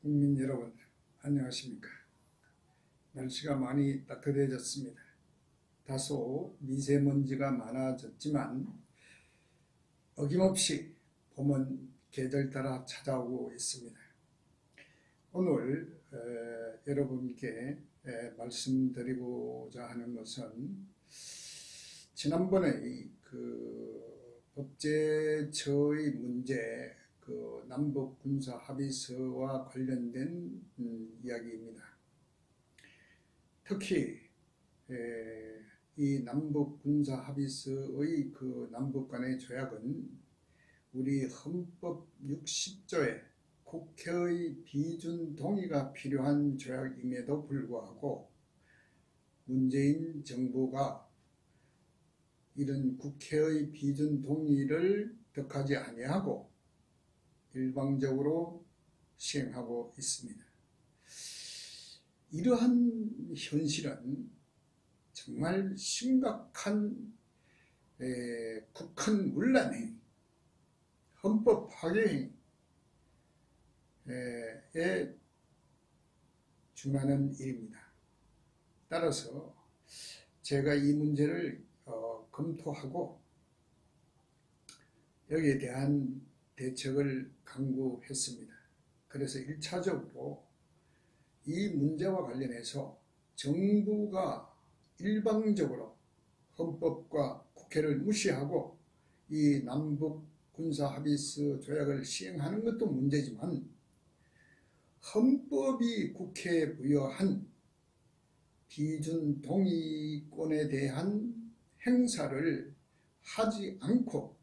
국민 여러분, 안녕하십니까? 날씨가 많이 따뜻해졌습니다. 다소 미세먼지가 많아졌지만 어김없이 봄은 계절 따라 찾아오고 있습니다. 오늘 여러분께 말씀드리고자 하는 것은 지난번에 법제처의 문제, 남북 군사 합의서와 관련된 이야기입니다. 특히 이 남북 군사 합의서의 남북 간의 조약은 우리 헌법 60조에 국회의 비준 동의가 필요한 조약임에도 불구하고 문재인 정부가 이런 국회의 비준 동의를 덕하지 아니하고 일방적으로 시행하고 있습니다. 이러한 현실은 정말 심각한 국헌 문란행위, 헌법 파괴행위에 준하는 일입니다. 따라서 제가 이 문제를 검토하고 여기에 대한 대책을 강구했습니다. 그래서 1차적으로 이 문제와 관련해서 정부가 일방적으로 헌법과 국회를 무시하고 이 남북 군사합의서 조약을 시행하는 것도 문제지만 헌법이 국회에 부여한 비준 동의권에 대한 행사를 하지 않고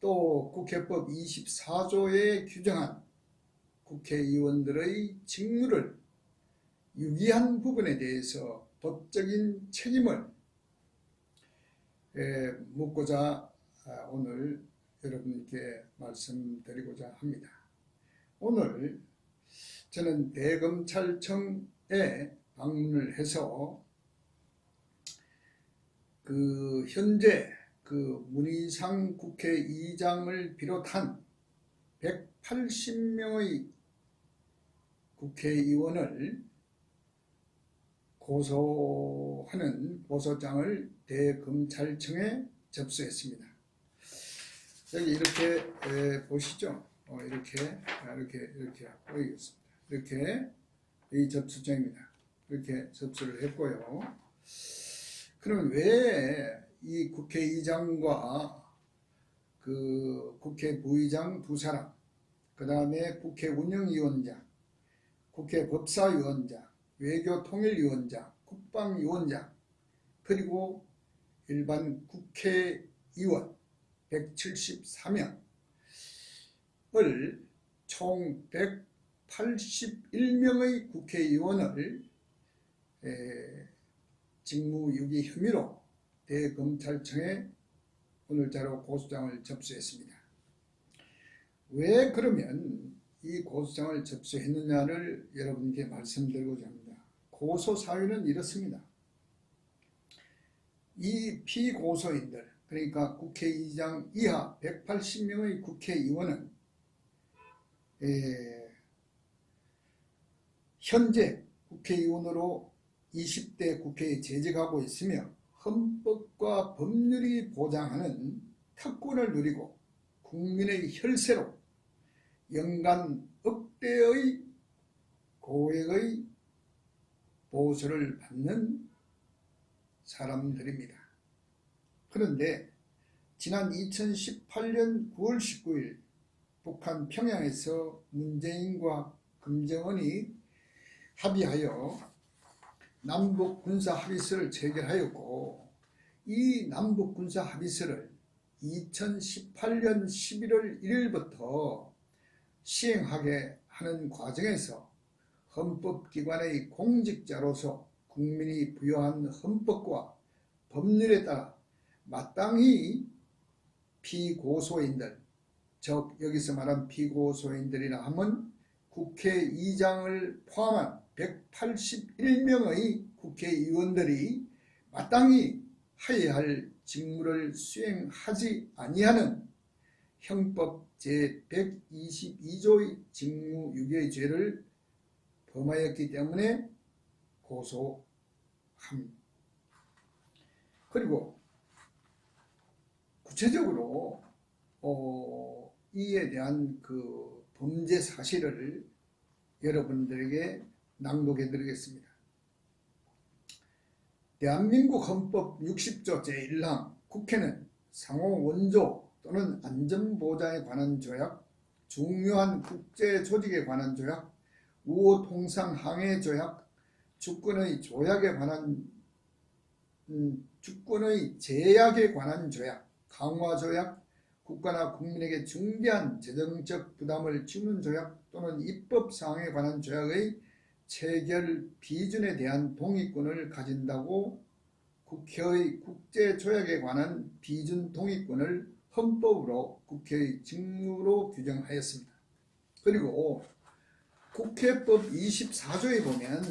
또 국회법 24조에 규정한 국회의원들의 직무를 유기한 부분에 대해서 법적인 책임을 묻고자 오늘 여러분께 말씀드리고자 합니다. 오늘 저는 대검찰청에 방문을 해서 현재 문희상 국회의장을 비롯한 180명의 국회의원을 고소하는 고소장을 대검찰청에 접수했습니다. 여기 이렇게 보시죠. 이렇게 보이겠습니다. 이렇게 이 접수장입니다. 이렇게 접수를 했고요. 그럼 왜 이 국회의장과 국회 부의장 두 사람, 그 다음에 국회 운영위원장, 국회 법사위원장, 외교통일위원장, 국방위원장, 그리고 일반 국회의원 174명을 총 181명의 국회의원을 직무유기 혐의로 대검찰청에 오늘자로 고소장을 접수했습니다. 왜 그러면 이 고소장을 접수했느냐를 여러분께 말씀드리고자 합니다. 고소 사유는 이렇습니다. 이 피고소인들, 그러니까 국회의장 이하 180명의 국회의원은 현재 국회의원으로 20대 국회에 재직하고 있으며 헌법과 법률이 보장하는 특권을 누리고 국민의 혈세로 연간 억대의 고액의 보수를 받는 사람들입니다. 그런데 지난 2018년 9월 19일 북한 평양에서 문재인과 김정은이 합의하여 남북 군사 합의서를 체결하였고 이 남북 군사 합의서를 2018년 11월 1일부터 시행하게 하는 과정에서 헌법기관의 공직자로서 국민이 부여한 헌법과 법률에 따라 마땅히 피고소인들, 즉 여기서 말한 피고소인들이라 하면 국회의장을 포함한 181명의 국회의원들이 마땅히 해야 할 직무를 수행하지 아니하는 형법 제122조의 직무유기의 죄를 범하였기 때문에 고소함. 그리고 구체적으로 이에 대한 그 범죄 사실을 여러분들에게 낭독해 드리겠습니다. 대한민국 헌법 60조 제1항 국회는 상호 원조 또는 안전보장에 관한 조약, 중요한 국제조직에 관한 조약, 우호 통상 항해 조약, 주권의 조약에 관한 주권의 제약에 관한 조약, 강화 조약, 국가나 국민에게 중대한 재정적 부담을 주는 조약 또는 입법 사항에 관한 조약의 체결 비준에 대한 동의권을 가진다고 국회의 국제조약에 관한 비준 동의권을 헌법으로 국회의 직무로 규정하였습니다. 그리고 국회법 24조에 보면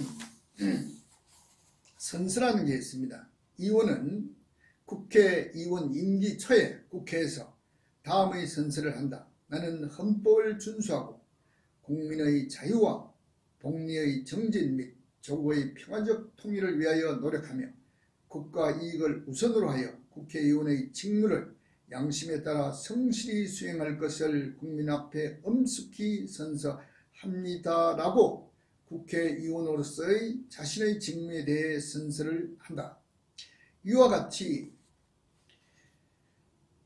선서라는 게 있습니다. 의원은 국회의원 임기 초에 국회에서 다음의 선서를 한다. 나는 헌법을 준수하고 국민의 자유와 복리의 정진 및 조국의 평화적 통일을 위하여 노력하며 국가 이익을 우선으로 하여 국회의원의 직무를 양심에 따라 성실히 수행할 것을 국민 앞에 엄숙히 선서합니다라고 국회의원으로서의 자신의 직무에 대해 선서를 한다. 이와 같이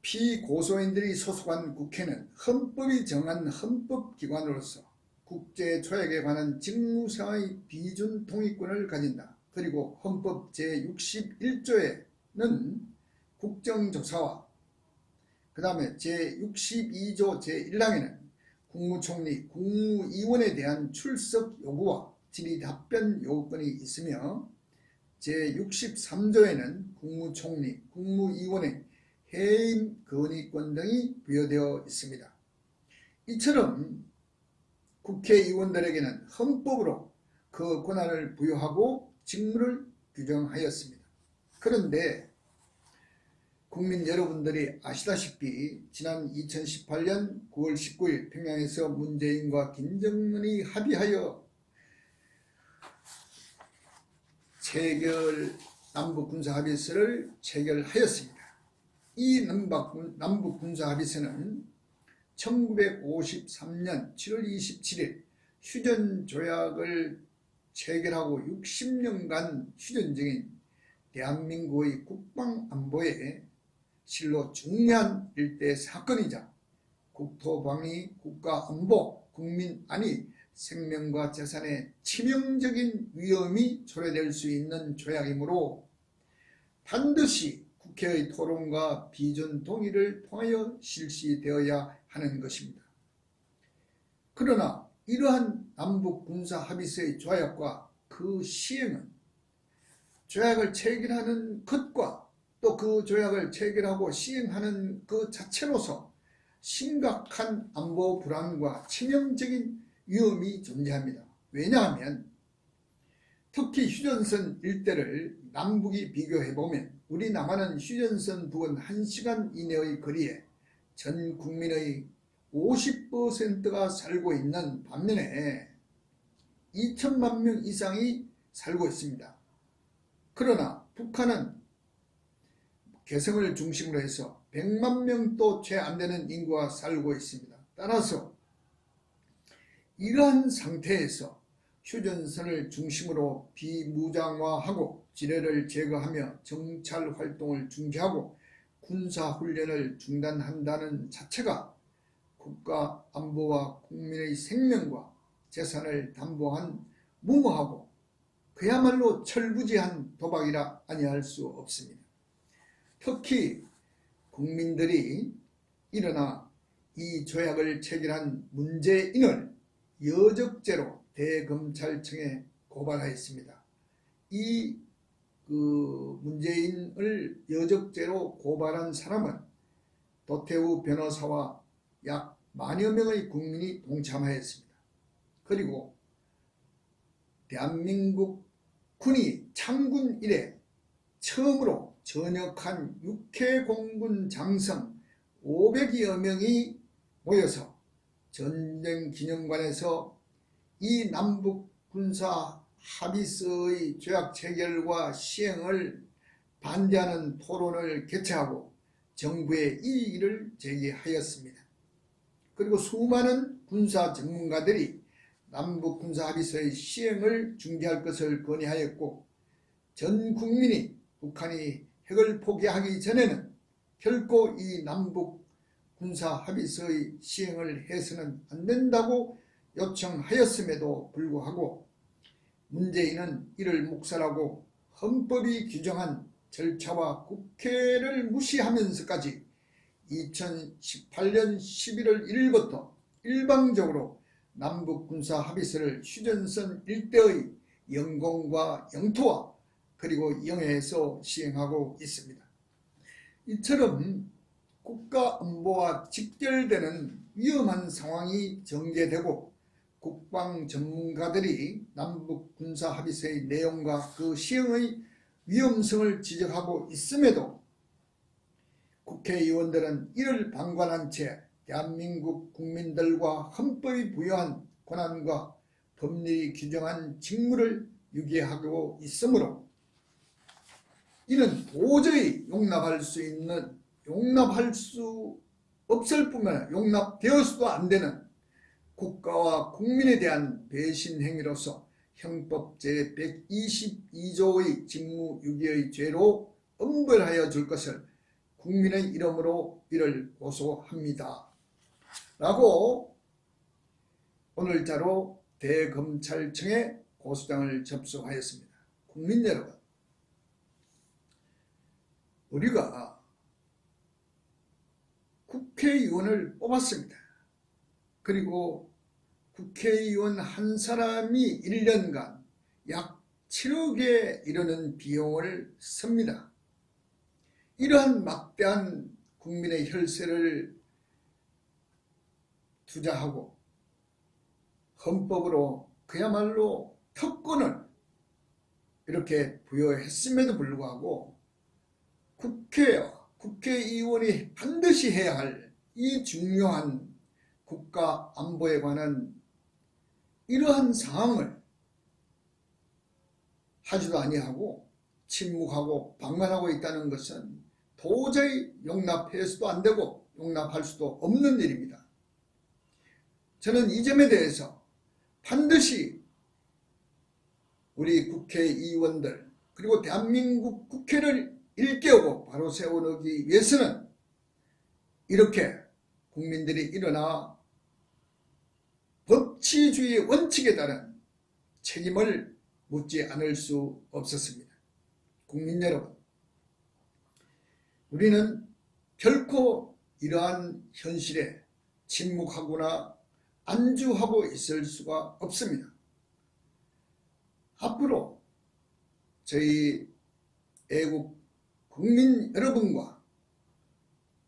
피고소인들이 소속한 국회는 헌법이 정한 헌법기관으로서 국제조약에 관한 직무상의 비준 동의권을 가진다. 그리고 헌법 제61조에는 국정조사와 그 다음에 제62조 제1항에는 국무총리, 국무위원에 대한 출석 요구와 질의답변 요구권이 있으며 제63조에는 국무총리, 국무위원의 해임 건의권 등이 부여되어 있습니다. 이처럼 국회의원들에게는 헌법으로 그 권한을 부여하고 직무를 규정하였습니다. 그런데 국민 여러분들이 아시다시피 지난 2018년 9월 19일 평양에서 문재인과 김정은이 합의하여 남북군사합의서를 체결하였습니다. 이 남북군사합의서는 1953년 7월 27일 휴전조약을 체결하고 60년간 휴전적인 대한민국의 국방안보에 실로 중요한 일대 사건이자 국토방위, 국가안보, 국민안위, 생명과 재산에 치명적인 위험이 초래될 수 있는 조약이므로 반드시 국회의 토론과 비준 동의를 통하여 실시되어야 하는 것입니다. 그러나 이러한 남북군사합의서의 조약과 그 시행은 조약을 체결하는 것과 또 그 조약을 체결하고 시행하는 그 자체로서 심각한 안보 불안과 치명적인 위험이 존재합니다. 왜냐하면 특히 휴전선 일대를 남북이 비교해보면 우리 남한은 휴전선 부근 1시간 이내의 거리에 전 국민의 50%가 살고 있는 반면에 2천만 명 이상이 살고 있습니다. 그러나 북한은 개성을 중심으로 해서 100만 명도 채 안 되는 인구가 살고 있습니다. 따라서 이러한 상태에서 휴전선을 중심으로 비무장화하고 지뢰를 제거하며 정찰 활동을 중지하고 군사훈련을 중단한다는 자체가 국가 안보와 국민의 생명과 재산을 담보한 무모하고 그야말로 철부지한 도박이라 아니할 수 없습니다. 특히 국민들이 일어나 이 조약을 체결한 문재인을 여적죄로 대검찰청에 고발하였습니다. 이 문재인을 여적죄로 고발한 사람은 도태우 변호사와 약 10,000여 명의 국민이 동참하였습니다. 그리고 대한민국 군이 창군 이래 처음으로 전역한 육해공군 장성 500여 명이 모여서 전쟁기념관에서 이 남북 군사 합의서의 조약 체결과 시행을 반대하는 토론을 개최하고 정부에 이 일을 제기하였습니다. 그리고 수많은 군사 전문가들이 남북 군사 합의서의 시행을 중지할 것을 건의하였고, 전 국민이 북한이 핵을 포기하기 전에는 결코 이 남북 군사 합의서의 시행을 해서는 안 된다고 요청하였음에도 불구하고 문재인은 이를 묵살하고 헌법이 규정한 절차와 국회를 무시하면서까지 2018년 11월 1일부터 일방적으로 남북 군사 합의서를 휴전선 일대의 영공과 영토와 그리고 영해에서 시행하고 있습니다. 이처럼 국가 안보와 직결되는 위험한 상황이 전개되고 국방 전문가들이 남북 군사 합의서의 내용과 그 시행의 위험성을 지적하고 있음에도 국회의원들은 이를 방관한 채 대한민국 국민들과 헌법이 부여한 권한과 법률이 규정한 직무를 유기하고 있으므로 이는 도저히 용납할 수 없을 뿐만 아니라 용납되어서도 안 되는 국가와 국민에 대한 배신 행위로서 형법 제122조의 직무유기의 죄로 엄벌하여 줄 것을 국민의 이름으로 이를 고소합니다. 라고 오늘자로 대검찰청에 고소장을 접수하였습니다. 국민 여러분, 우리가 국회의원을 뽑았습니다. 그리고 국회의원 한 사람이 1년간 약 7억에 이르는 비용을 씁니다. 이러한 막대한 국민의 혈세를 투자하고 헌법으로 그야말로 특권을 이렇게 부여했음에도 불구하고 국회의원이 반드시 해야 할 이 중요한 국가 안보에 관한 이러한 사항을 하지도 아니하고 침묵하고 방관하고 있다는 것은 도저히 용납해서도 안 되고 용납할 수도 없는 일입니다. 저는 이 점에 대해서 반드시 우리 국회의원들 그리고 대한민국 국회를 일깨우고 바로 세우기 위해서는 이렇게 국민들이 일어나 법치주의 원칙에 따른 책임을 묻지 않을 수 없었습니다. 국민 여러분, 우리는 결코 이러한 현실에 침묵하거나 안주하고 있을 수가 없습니다. 앞으로 저희 애국 국민 여러분과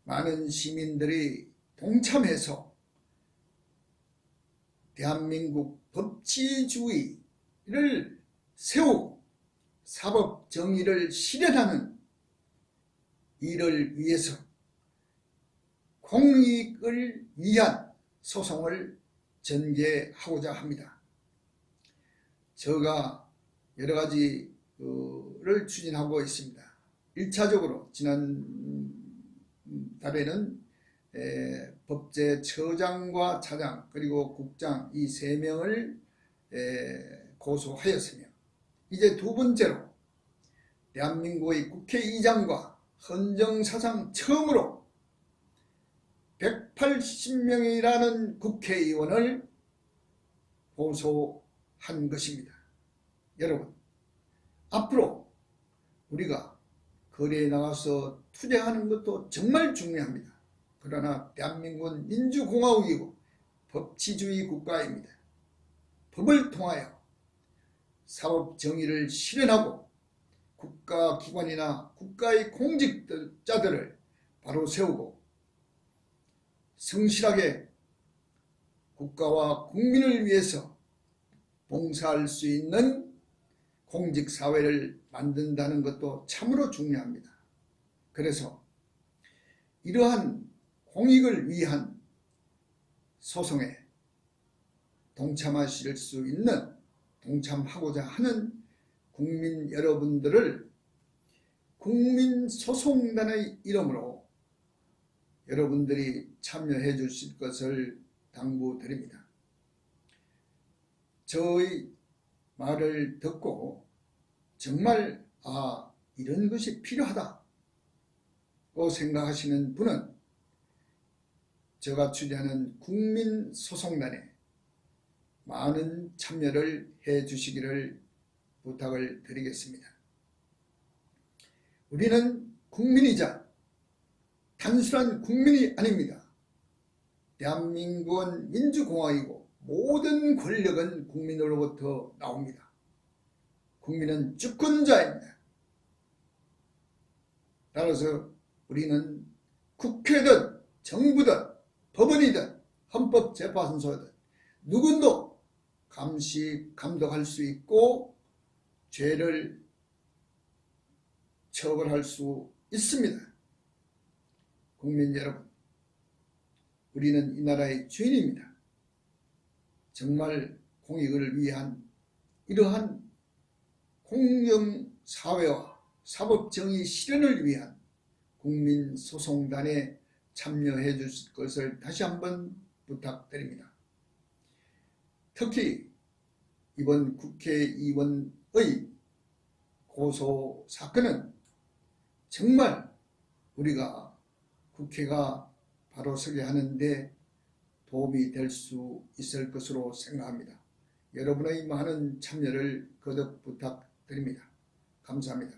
많은 시민들이 동참해서 대한민국 법치주의를 세우고 사법 정의를 실현하는 일을 위해서 공익을 위한 소송을 전개하고자 합니다. 제가 여러 가지를 추진하고 있습니다. 1차적으로 지난 달에는 법제처장과 차장 그리고 국장 이 3명을 고소하였으며, 이제 두 번째로 대한민국의 국회의장과 헌정사상 처음으로 180명이라는 국회의원을 고소한 것입니다. 여러분, 앞으로 우리가 거리에 나가서 투쟁하는 것도 정말 중요합니다. 그러나 대한민국은 민주공화국이고 법치주의 국가입니다. 법을 통하여 사법정의를 실현하고 국가기관이나 국가의 공직자들을 바로 세우고 성실하게 국가와 국민을 위해서 봉사할 수 있는 공직사회를 만든다는 것도 참으로 중요합니다. 그래서 이러한 공익을 위한 소송에 동참하실 수 있는, 동참하고자 하는 국민 여러분들을 국민소송단의 이름으로 여러분들이 참여해 주실 것을 당부드립니다. 저의 말을 듣고 정말 이런 것이 필요하다고 생각하시는 분은 제가 주재하는 국민소송단에 많은 참여를 해 주시기를 부탁을 드리겠습니다. 우리는 국민이자 단순한 국민이 아닙니다. 대한민국은 민주공화국이고 모든 권력은 국민으로부터 나옵니다. 국민은 주권자입니다. 따라서 우리는 국회든 정부든 법원이든 헌법재판소든 누구도 감시, 감독할 수 있고 죄를 처벌할 수 있습니다. 국민 여러분, 우리는 이 나라의 주인입니다. 정말 공익을 위한 이러한 공정사회와 사법정의 실현을 위한 국민소송단에 참여해 주실 것을 다시 한번 부탁드립니다. 특히 이번 국회의원의 고소 사건은 정말 우리가 국회가 바로 서게 하는데 도움이 될 수 있을 것으로 생각합니다. 여러분의 많은 참여를 거듭 부탁드립니다. 감사합니다.